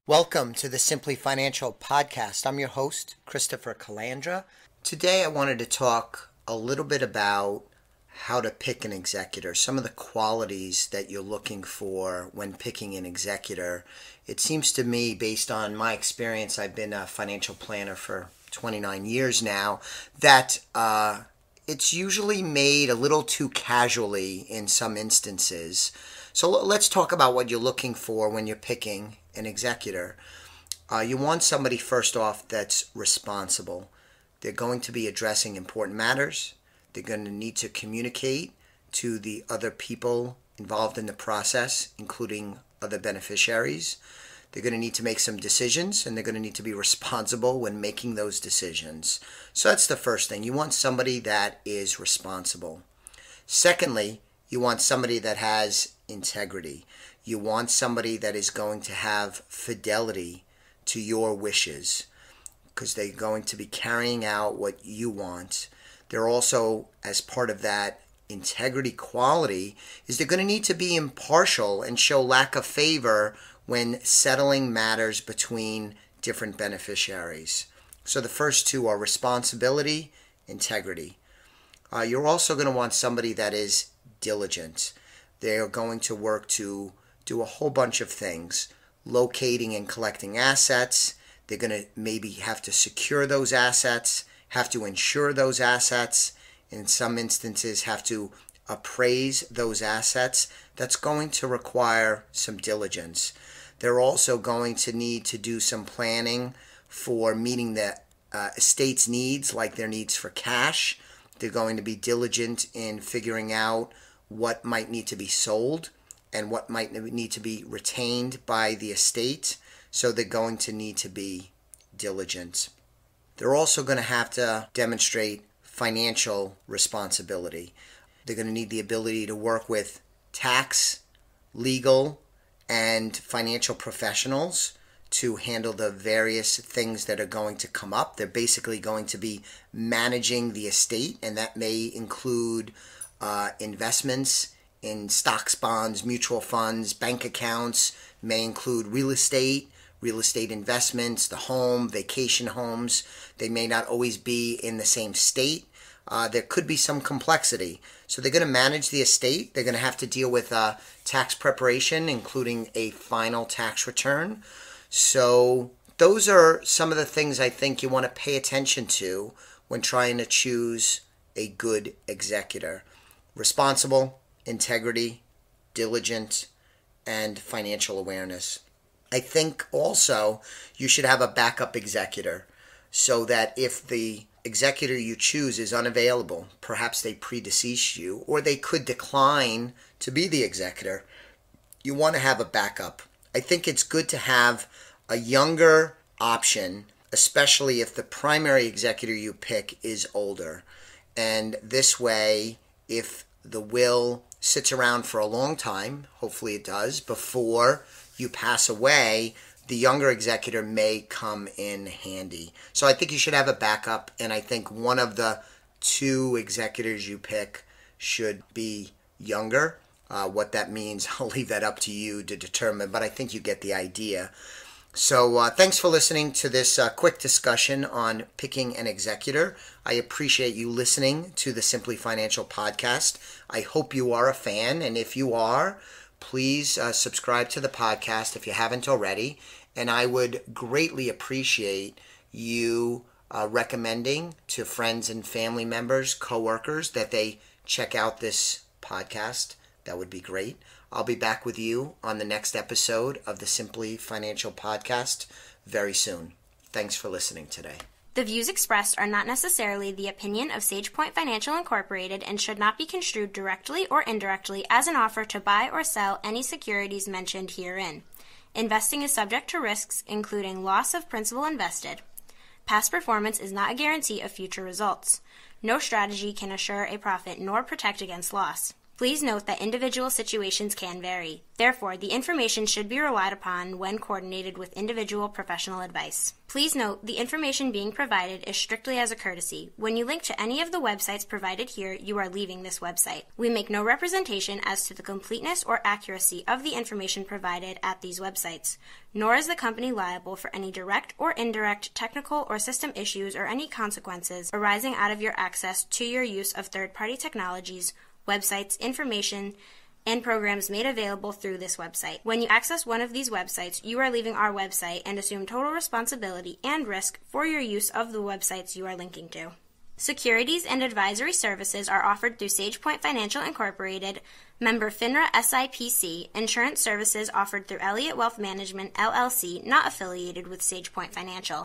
Welcome to the Simply Financial Podcast. I'm your host, Christopher Calandra. Today I wanted to talk a little bit about how to pick an executor, some of the qualities that you're looking for when picking an executor. It seems to me, based on my experience, I've been a financial planner for 29 years now, that it's usually made a little too casually in some instances. So let's talk about what you're looking for when you're picking an executor. You want somebody, first off, that's responsible. They're going to be addressing important matters. They're going to need to communicate to the other people involved in the process, including other beneficiaries. They're going to need to make some decisions, and they're going to need to be responsible when making those decisions. So that's the first thing. You want somebody that is responsible. Secondly, you want somebody that has integrity. You want somebody that is going to have fidelity to your wishes, because they're going to be carrying out what you want. They're also, as part of that integrity quality, is they're going to need to be impartial and show lack of favor when settling matters between different beneficiaries. So the first two are responsibility, integrity. You're also going to want somebody that is diligent. They are going to work to do a whole bunch of things, locating and collecting assets. They're going to maybe have to secure those assets, have to insure those assets, in some instances have to appraise those assets. That's going to require some diligence. They're also going to need to do some planning for meeting the estate's needs, like their needs for cash. They're going to be diligent in figuring out what might need to be sold and what might need to be retained by the estate. So they're going to need to be diligent. They're also going to have to demonstrate financial responsibility. They're going to need the ability to work with tax, legal, and financial professionals to handle the various things that are going to come up. They're basically going to be managing the estate, and that may include investments in stocks, bonds, mutual funds, bank accounts, may include real estate investments, the home, vacation homes. They may not always be in the same state. There could be some complexity. So they're going to manage the estate. They're going to have to deal with tax preparation, including a final tax return. So those are some of the things I think you want to pay attention to when trying to choose a good executor. Responsible, integrity, diligent, and financial awareness. I think also you should have a backup executor so that if the executor you choose is unavailable, perhaps they predeceased you, or they could decline to be the executor, you want to have a backup. I think it's good to have a younger option, especially if the primary executor you pick is older. And this way, if the will sits around for a long time, hopefully it does, before you pass away, the younger executor may come in handy. So I think you should have a backup, and I think one of the two executors you pick should be younger. What that means, I'll leave that up to you to determine, but I think you get the idea. So thanks for listening to this quick discussion on picking an executor. I appreciate you listening to the Simply Financial Podcast. I hope you are a fan, and if you are, please subscribe to the podcast if you haven't already. And I would greatly appreciate you recommending to friends and family members, coworkers, that they check out this podcast. That would be great. I'll be back with you on the next episode of the Simply Financial Podcast very soon. Thanks for listening today. The views expressed are not necessarily the opinion of SagePoint Financial Incorporated and should not be construed directly or indirectly as an offer to buy or sell any securities mentioned herein. Investing is subject to risks, including loss of principal invested. Past performance is not a guarantee of future results. No strategy can assure a profit nor protect against loss. Please note that individual situations can vary. Therefore, the information should be relied upon when coordinated with individual professional advice. Please note, the information being provided is strictly as a courtesy. When you link to any of the websites provided here, you are leaving this website. We make no representation as to the completeness or accuracy of the information provided at these websites, nor is the company liable for any direct or indirect technical or system issues or any consequences arising out of your access to your use of third-party technologies, websites, information, and programs made available through this website. When you access one of these websites, you are leaving our website and assume total responsibility and risk for your use of the websites you are linking to. Securities and advisory services are offered through SagePoint Financial Incorporated, member FINRA SIPC. Insurance services offered through Elliott Wealth Management, LLC, not affiliated with SagePoint Financial.